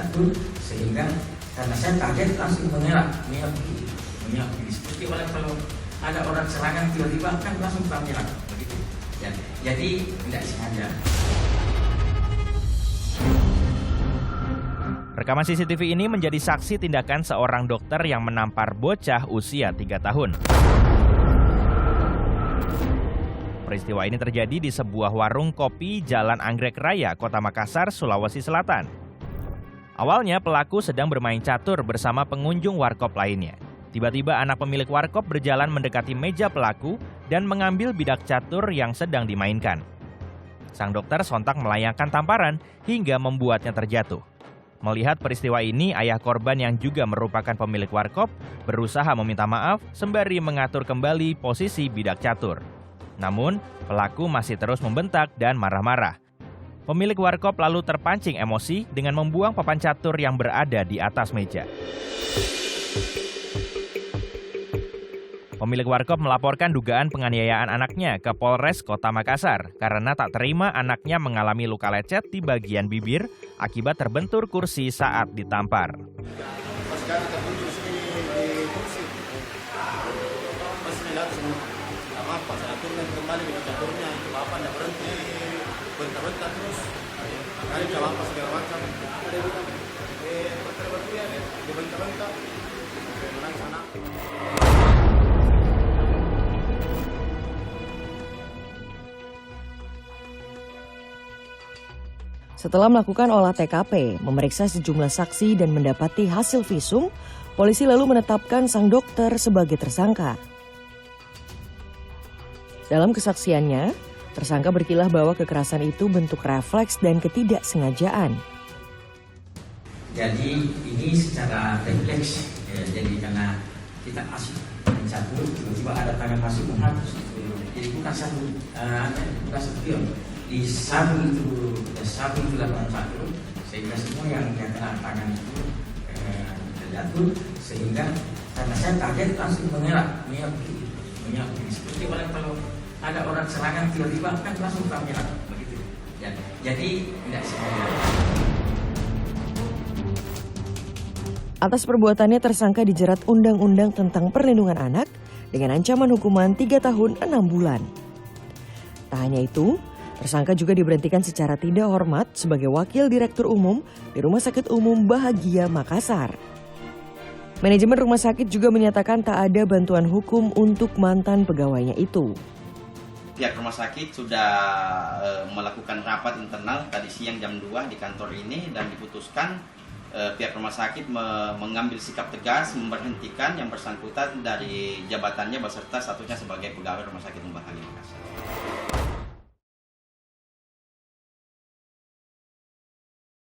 terjatuh, sehingga karena saya kaget langsung mengelak begini. Seperti orang kalau ada orang serangan tiba-tiba kan langsung mengelak begitu. Jadi tidak sengaja. Rekaman CCTV ini menjadi saksi tindakan seorang dokter yang menampar bocah usia 3 tahun. Peristiwa ini terjadi di sebuah warung kopi Jalan Anggrek Raya, Kota Makassar, Sulawesi Selatan. Awalnya pelaku sedang bermain catur bersama pengunjung warkop lainnya. Tiba-tiba anak pemilik warkop berjalan mendekati meja pelaku dan mengambil bidak catur yang sedang dimainkan. Sang dokter sontak melayangkan tamparan hingga membuatnya terjatuh. Melihat peristiwa ini, ayah korban yang juga merupakan pemilik warkop berusaha meminta maaf sembari mengatur kembali posisi bidak catur. Namun, pelaku masih terus membentak dan marah-marah. Pemilik warkop lalu terpancing emosi dengan membuang papan catur yang berada di atas meja. Pemilik warkop melaporkan dugaan penganiayaan anaknya ke Polres Kota Makassar karena tak terima anaknya mengalami luka lecet di bagian bibir akibat terbentur kursi saat ditampar. Setelah melakukan olah TKP, memeriksa sejumlah saksi dan mendapati hasil visum, polisi lalu menetapkan sang dokter sebagai tersangka. Dalam kesaksiannya, tersangka berkilah bahwa kekerasan itu bentuk refleks dan ketidaksengajaan. Jadi ini secara refleks, jadi karena kita asik mencabut, tiba-tiba ada tangan masuk menghapus. Jadi bukan satu pion. Di sabu itu lakukan satu, sehingga semua yang kena tangan itu terjatuh, sehingga karena saya kaget langsung mengelak begini. Seperti orang kalau ada orang serangan tiba-tiba kan langsung mengelak begitu. Jadi tidak sengaja. Atas perbuatannya tersangka dijerat Undang-Undang tentang Perlindungan Anak dengan ancaman hukuman 3 tahun 6 bulan. Tak hanya itu, tersangka juga diberhentikan secara tidak hormat sebagai Wakil Direktur Umum di Rumah Sakit Umum Bahagia Makassar. Manajemen rumah sakit juga menyatakan tak ada bantuan hukum untuk mantan pegawainya itu. Pihak rumah sakit sudah melakukan rapat internal tadi siang jam 2 di kantor ini dan diputuskan pihak rumah sakit mengambil sikap tegas memberhentikan yang bersangkutan dari jabatannya beserta statusnya sebagai pegawai Rumah Sakit Umum Bahagia Makassar.